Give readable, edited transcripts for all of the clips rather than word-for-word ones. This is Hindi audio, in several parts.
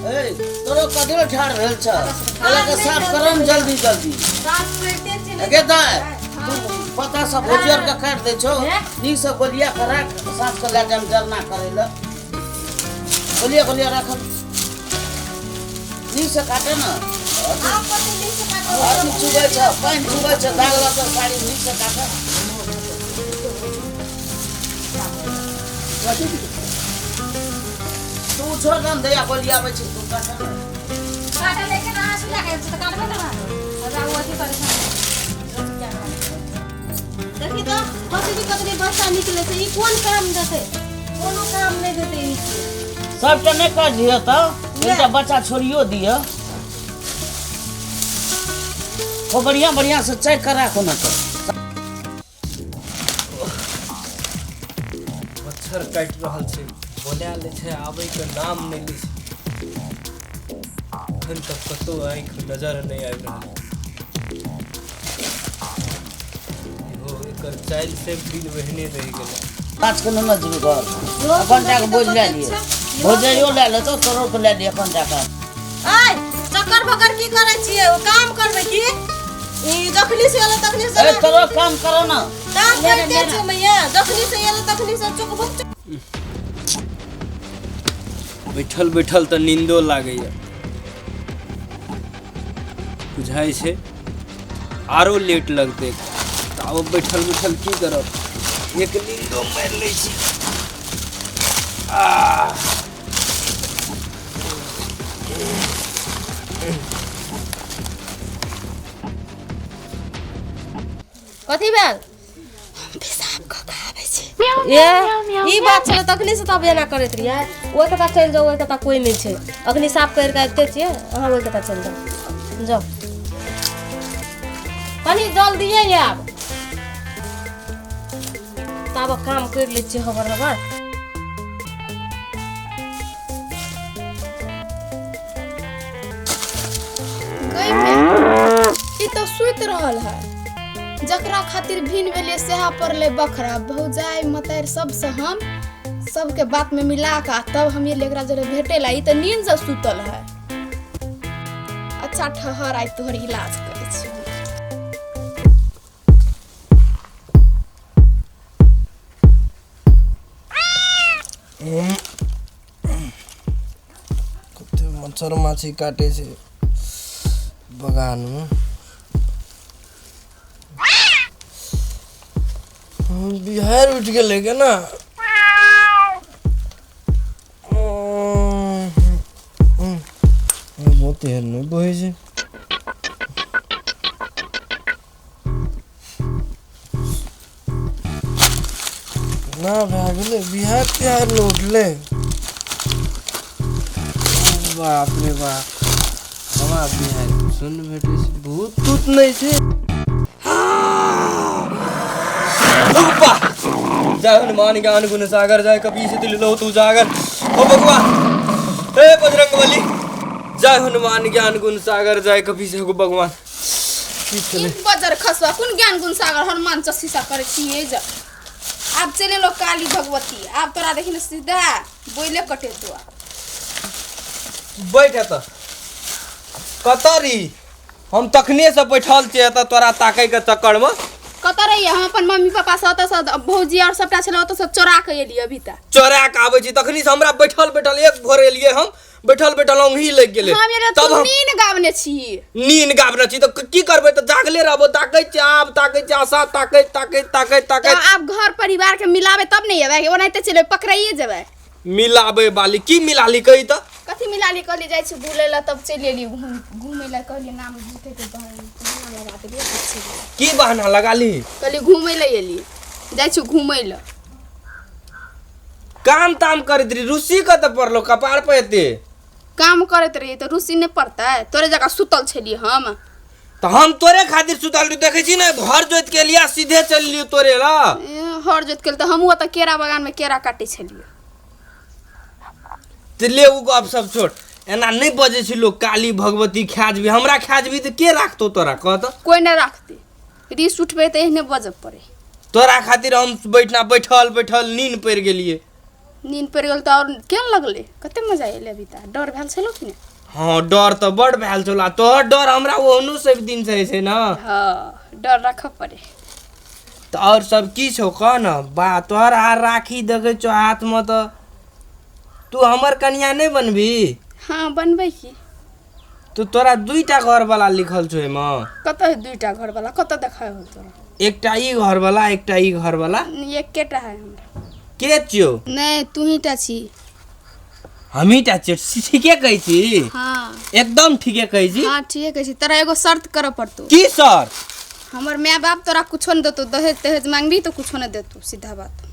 ए तोरो कदरो ठाड़ भेल छ एला के साफ करम जल्दी जल्दी साफ करते चले के दाय पता सब भोजियर के काट दे छो नी से गोलिया करा साफ कर ले जम जरना करेला गोलिया रख नी से काटे ना आप पति नी से काटे अति चुबे छ पानी चुबे छ दाग लग साड़ी नी से काटे तू छोड़ दम दया गोलिया बच तू काटे काटे लेके ना सुला के तो काटबे ना आजा वो अथी करे देखी तो बच्चे भी कतरे बच्चा निकले से ई कौन काम देते कोनो काम नहीं देते ई सब तो नहीं कर दियो तो इनका बच्चा छोड़ियो दियो वो बढ़िया से चेक करा को ना तो मच्छर काट रहल छै बोला ले छै आबै के नाम नहीं लै छै अखन तक कतो आँख नजर नहीं आबि रहल हो एकर चाइल्ड से दिन वहने रह गेलै आज के नमज भी घर अपन टाका बोझ ले लिए भोजयो ले ले तो करोड़ के ले लिए अपन टाका आय चक्कर बकर की करे छिए ओ काम करबे की ई जखनी से एले तखनी से ए करो काम करो ना काम करते छ मैया जखनी से एले तखनी से चुक बुक बैठल बैठल तो नींदो लागैया बुझाई छै आरो लेट लगते आब बैठल बैठल की करब एक नींदो मार लै छी कथी भेल पेशाब क आबै छै ये ई बात छले तखनी से तब एना करैत रहिए ओइ कता चल जाओ ओइ कता कोई नहीं छै अखनी साफ कर के आते छिए अहाँ ओइ कता चल जाओ जाओ कनी जल्दी आब तब काम कर ले छी हबर ई तो सुत रहल है जकरा खातिर भिन भेले सेहा पड़ले बखरा भौजाई मतैर सबसे हम सबके बात में मिला के तब हम ये लेकरा जरे भेटेला ई तो नींद से सुतल है अच्छा ठहर आई तोहर इलाज करे छी कते मच्छर माछी काटे छै बगान में बिहार उठ गेलै के ना बहुत हेर नहीं बहे छै ना भए गेलै बिहार तिहार में उठले बाप रे बाप हमारा बिहार सुन भेटे छै भूत तूत नहीं छै जय हनुमान ज्ञान गुण सागर जय कपी से दिल लो तू जागर ओ भगवान हे बजरंगबली जय हनुमान ज्ञान गुण सागर जय कपी से हो भगवान की चले बजर खसवा कोन ज्ञान गुण सागर हनुमान चसीसा करे छिए ज आप चले लो काली भगवती आप तोरा देखिन सीधा बोइले कटे तो बैठ त कतरी हम तखने से बैठल छिए त तोरा ताकै के चक्कर में कत रहिए हम अपन मम्मी पापा से ओतऽ से भौजी और सबटा छले ओतऽ से चोरा के एलिए अभी तक चोरा के आबै छी तखनी से हमरा बैठल बैठल एक भोर एलिए हम बैठल ओंघी लग गेले तब हम नींद गावने छी नींद गावने छी त की करबै त जागले रहबो ताकै छी आशा ताकै आप घर परिवार के मिलाबे तब नहीं हेबे ओनाइते चले पकड़ाइए जेबे मिलाबे वाली की मिलाली कही त कथी मिलाली कहली जाय छी भूले ला तब चल एली घूमे ला कहली नाम झूठे के बहाना लगा देली की बहाना लगाली कहली घूमे ला एली जाय छी घूमे ला काम ताम करत रही रूसी क त पड़लो कपार पे एते काम करत रही तो रूसी नहीं पड़ता है तोरे जगह सुतल छली हम तो हम तोरे खातिर सुतल रही देखे छी ना घर जोत के लिया सीधे चल लियो तोरे ला हर जोत के त हमहु त केरा बागान में केरा काटे छलिए ते ले उ गप सब छोड़ एना नहीं बजे छी लोग काली भगवती ख्याजबी हमरा ख्याजबी त के राखतो तोरा कह त कोई न राखते रीस उठबे त एहने बजब पड़े तोरा खातिर हम बैठल नींद पड़ गेलिए नींद पड़ि गेल तऽ और केहन लगले कते मजा एले अभी त डर भेल छलो कि ने हाँ डर तो बड़ भेल छला तोहर डर हमरा ओहनु सब दिन से छै ना हाँ डर रख पड़े तो और सब की छौ कह न बा तोहर हार राखी देखे छौ हाथ में तो तू हमर कन्या नहीं बनबी हाँ बनबै की तो तोरा दुईटा घर वाला लिखल छौ एमे कत है दुईटा घर वाला कत देखा हो तोरा एकटा ई घर वाला एकटा ई घर वाला एकेटा है हमरा के छियो नहीं तू ही टा छी हमीटा छियो ठीके कहै छी हाँ एकदम ठीके कहै छी हाँ ठीक है छी तोरा एगो शर्त कर पड़तो की सर हमर माँ बाप तोरा कुछो न देतो दहेज तहेज मांगबी तो कुछो न देतो सीधा बात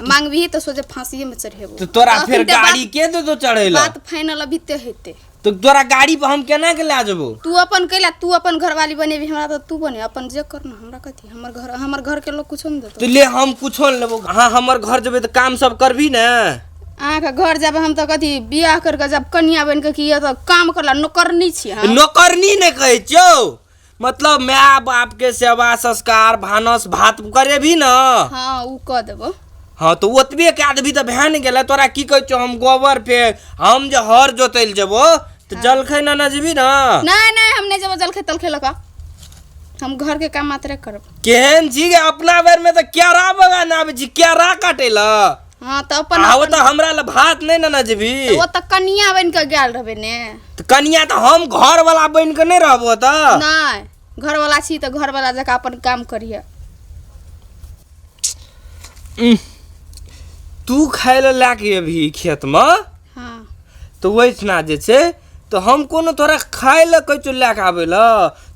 मांगबी तो सोचे फांसी में चढ़ेबो तो तोरा फिर गाड़ी के दे दो चढ़ेला बात फाइनल अभी ते हेते तो तोरा गाड़ी पर हम केना के ला जबो तू अपन कैला तू अपन घरवाली बनेबी हमरा तो तू बने अपन जे करना हमरा कथी हमर घर के लोग कुछो न देतो तो ले हम कुछो न लेबो हाँ हमर घर जबे तो काम सब करबी ना अहाँ के घर जब हम तो कथी बियाह करके जब कन्या बन के किया तो काम करला नौकरनी छी हम नौकरनी ने कहै छौ मतलब माय बाप के सेवा संस्कार भानस भात करे भी ना हाँ ऊ क देबो हाँ तो ओतबे के आदमी तो भै न गेला तोरा की कहै छौ हम गोबर पे हम जे हर जोतैल जेबो तो जलखै ना जेबी ना नहीं हम नहीं जब जलखे तलखे लगा हम घर के काम मात्र करब केहन छी गे अपना बेर में तो क्यारा बगान आबे छी क्यारा काटेला हाँ तो अपन आ तो हमरा ल भात नहीं ना जेबी वो तो कन्या बन के गेल रहबे ने तो कन्या तो हम घर वाला बन के नहीं रहबो त नहीं घर वाला छी तो घर वाला जका अपन काम करिए तू खाय ले लाके अभी खेत में हाँ तो वैसना जे छै तो हम कोनो तोरा खाय ले कहै छौ लाके आबे ल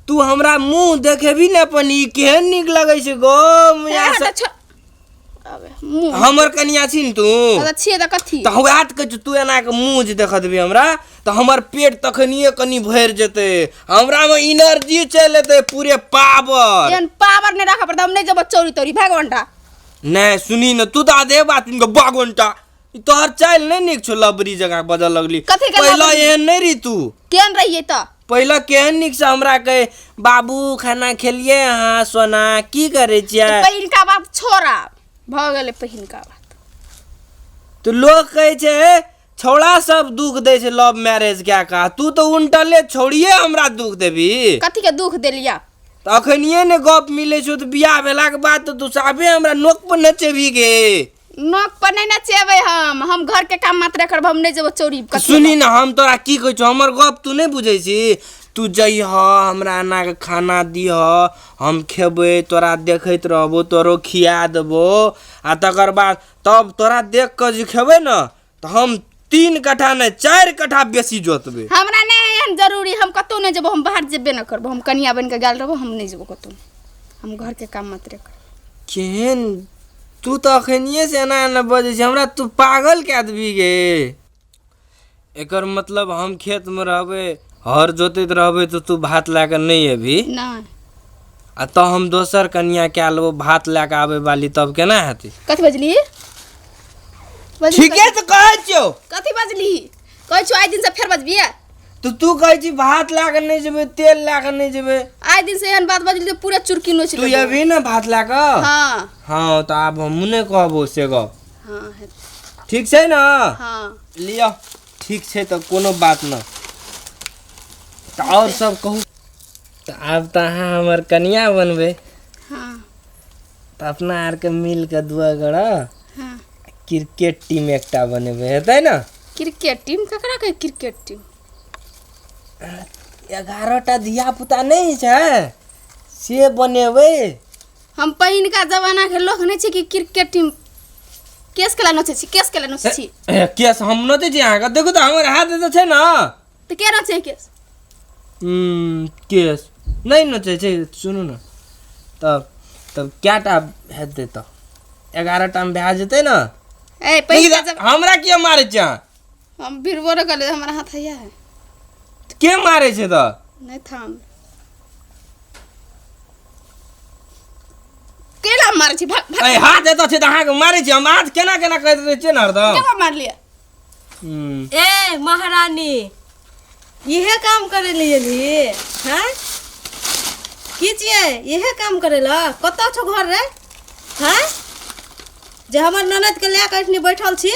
तू हमरा मुंह देखेबी ने अपन ई केहन नीक लगै छै गो हमर कन्या छी न तू छिए त कथी तो वएह कहै छौ तू एना के मुंह जे देख देबी हमरा तो हमर पेट तखनिए कनी भर जेते हमरा में एनर्जी चल एते पूरे पावर एहन पावर नहीं रखा पड़ता हम नहीं जब चोरी तोरी भगवानटा नहीं सुनी न तू तो आधे बात इनके बागवंटा तोहर चाल नहीं निक छो लबरी जगह बदल लगली कथी के पहला एहन नहीं रही तू केहन रहिए त पहला केहन निक से हमरा कहे बाबू खाना खेलिए हाँ सोना की करे छियै पहिल का बात छोड़ा भ गेले पहिल का बात तो लोग कहे छे छौड़ा सब दुख दे छे लव मैरिज क्या का तू तो उल्टले छोड़िए हमरा दुख देबी कथी के दुख देलिया तो अखनिए ने गप मिले छो तो बियाह भेला के बाद तो तू साफे हमरा नोक पर नचेबी गे नोक पर नहीं नचेबे हम घर के काम मात्र करब हम नहीं जब चोरी सुनी ना हम तोरा की कहै छौ हमर गप तू नहीं बुझै छी तू जइह हमरा एना के खाना दिह हम खेबै तोरा देखैत रहबो तोरो खिया देबो आ तकर बाद तब तोरा देख के जे खेबै न तो हम 3 कट्ठा नहीं 4 कट्ठा बेसी जोतबै हमरा नहीं एहन जरूरी हम कतो नहीं जब हम बाहर जेबे न करब हम कन्या बन के गेल रहबो हम नहीं जेबो कतो हम घर के काम मात्र करब केहन तू तो अखनिए से एना एना बजै छै हमरा तू पागल कए देबी गे एकर मतलब हम खेत में रहबै हर जोतैत रहबै तो तू भात ला के नहीं अभी नहीं आ तो हम दोसर कन्या क्या लेबो भात ला के आबे वाली तब केना हेतै कथी बजली ठीके तो कहै छियौ कथी बजली कहै छौ आइ दिन से फेर बजबिए तो तू कहै छी भात ला के नहीं जेबै तेल ला के नहीं जेबै आइ दिन से एहन बात बजली तो पूरा चुरकी नोच तू अभी ना भात ला के हां हाँ तो आब हम नहीं कहबो से गप हां ठीक छै ना हां लियो ठीक छै तो कोनो बात ना तो और सब कहू तो आब तो अहाँ हमर कन्या बनबे हां तो अपना आर के मिल के दुआ गड़ा हां क्रिकेट टीम एकटा बनेबे हेतै ना क्रिकेट टीम ककरा के क्रिकेट टीम 11टा धिया पुता नहीं छै से बनेबे हम पहिन का जमाना के लोग नहीं छी कि क्रिकेट टीम केस केला नचे छी केस केला नचे छी केस हम नचे छी अहाँ के देखो तो हमर हाथ तो छै ना तो के नचे केस केस नहीं नचे छै सुनू ना तब क्याटा हेतै तो 11टा में भए जेतै ना ए पहिन हमरा के मारे छै हम बिरबो रे गले हमरा हाथ हैया है के मारे छै तो नहीं थाम केला मारे छी भाग भाग ए हाथ एतो छै त अहाँ के मारे छी हम हाथ केना केना कहैत रहै छियै ना हरदम केना मार लिया ए महारानी इहे काम करे लिए हैं की छिए इहे काम करे ला कत छो घर रे हैं जे हमर ननद के लए के एखनी बैठल छी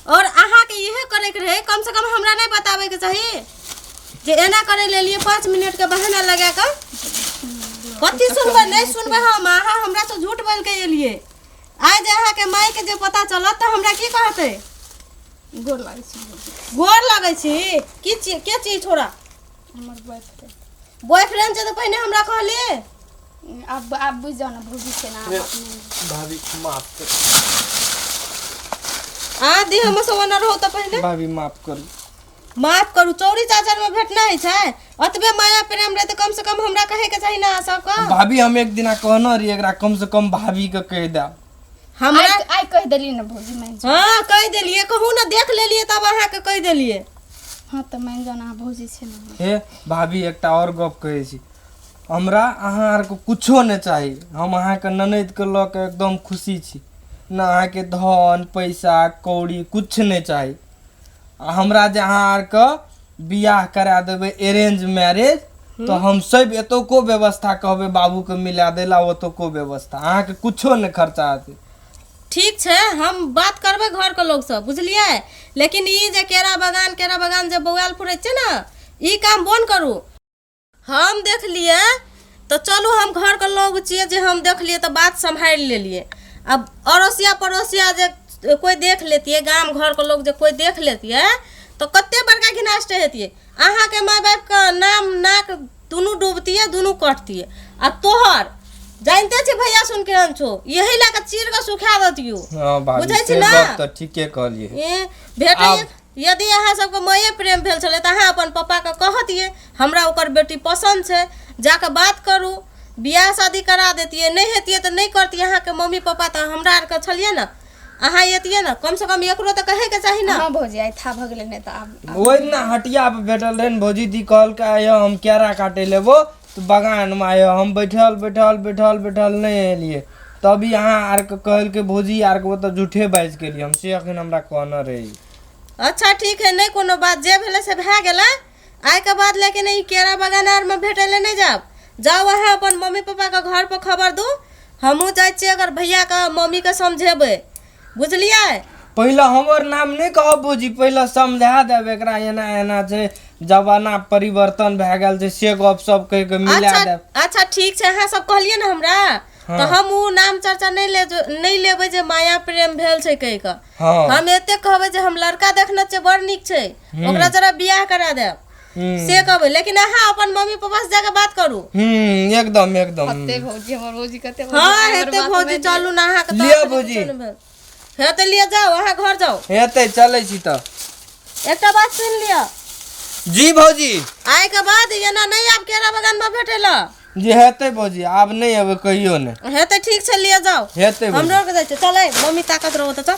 और अहाँ के इहे करे के रहे, कम से कम हमरा नहीं बतावे के चाहिए जे एना करे ले लिए 5 मिनट के बहाना लगा के कथी सुनबे नहीं सुनबे। हम अहाँ हमरा से झूठ बोल के एलिए, आइ जे अहाँ के माई के जे पता चलत त हमरा की कहते? गोर लागै छी। गोर लगै छी की चीज के चीज छोड़ा? हमर बॉयफ्रेंड। बॉयफ्रेंड जे तो पहले हमरा कहले। अब बुझ जाओ ना भौजी से ना भाभी माफ कर, आ दी हम से ओनर हो त पहले भाभी माफ करू। माफ करू, चौरी चाचर में भेटना है छै, अतबे माया प्रेम रहे तो कम से कम हमरा कहे के चाहिए ना सबका। भाभी हम एक दिना कहना रही एकरा कम से कम भाभी के कह दा। हमरा आई कह देली ना भौजी मैं। हां कह देलिए, कहू ना देख लेलिए तब अहाँ के कह देलिए। हां त मैं जाना भौजी से ना। हे भाभी एकटा और गप कहै छी, हमरा अहाँ आर को कुछो नहीं चाहिए, हम अहाँ के ननद के ल के एकदम खुशी छी, ना अहाँ के धन पैसा कौड़ी कुछ नहीं चाहिए। हमरा जे अहाँ आर के बियाह करा देबे अरेंज मैरिज तो हम सब एतो को व्यवस्था कहबे बाबू के मिला देला, ओतो को व्यवस्था, अहाँ के कुछो नहीं खर्चा आते। ठीक छै, हम बात करबे घर के लोग से, बुझलिए। लेकिन ई जे केरा बगान जे बौआल फुरै छै ना, ई काम बंद करू। हम देख लिए तो चलू, हम घर के लोग छिए जे हम देख लिए तो बात संभाल लेलिए। अब अड़ोसिया पड़ोसिया जे कोई देख लेतिए, गांव घर के लोग जे कोई देख लेतिए तो कते बड़का घिनास्ट हेतिए। अहाँ के माय बाप का नाम नाक दुनू डूबतिए, दुनू कटतिए। आ तोहर जानते छी भैया सुन के हम छो, यही ला के चीर के सुखा दतियो। हां भाभी बुझै छी से ना? बात तो ठीके कहलिए। ए बेटा यदि अहाँ सबके माये प्रेम भेल छले त अहाँ अपन पापा के कहतिए हमरा ओकर बेटी पसंद छै, जाके बात करू, बियाह शादी करा देतिए। नहीं हेतिए त नहीं करतिए। अहाँ के मम्मी पापा त हमरा आर के छलिए ना, अहाँ एतिए ना, कम से कम एकरो त कहे के चाही ना। हां भौजी आई था भ गेले ने त अब ओइ ना हटिया पे बैठल रहे भौजी दी कहल के आयो हम केरा काटे लेबो तो बगान में आयो, हम बैठल नहीं एलिए, तभी अहाँ आर के कहल के भौजी आर के तो झूठे बाज के लिए हम से अखन हमरा कहना रही। अच्छा ठीक है, नहीं कोनो बात, जे भेले से भए गेलै। आइ के बाद लेकिन ई केरा बगान आर में भेटे ले नहीं जाओ अहाँ अपन मम्मी पापा के घर पर खबर दू। हमहू जाय छी, अगर भैया का मम्मी के समझेबे, बुझलिए। पहले हमर नाम नहीं कहब भौजी, पहले समझा देब एकरा एना एना छै, जमाना परिवर्तन भए गेल छै, से गप सब कह के मिला देब। अच्छा ठीक छै, अहाँ सब कहलिए ना हमरा, हाँ। तो हम उ नाम चर्चा नहीं लेबै जे माया प्रेम भेल छै कह के। हाँ। हम एते कहबै जे हम लड़का देखने छै बड़ नीक छै, ओकरा जरा बियाह करा देब, से कहबै। लेकिन अहाँ अपन मम्मी पापा से जाके बात करू। एकदम कते भौजी हमर भौजी कते हाँ हेते भौजी, चलू ना अहाँ के लिया भौजी। हेते लिए जाओ, अहाँ घर जाओ। हेते चलै छी त एकटा बात सुन लिया जी भौजी, आइ के बाद एना नहीं आब केरा बगान में भेटेला। जी हेते भौजी, आब नहीं अब कहियो ने हेते ठीक छै, लिए जाओ। हेते भौजी। हमरो के जाय छै, चल मम्मी ताकत रहो त चल।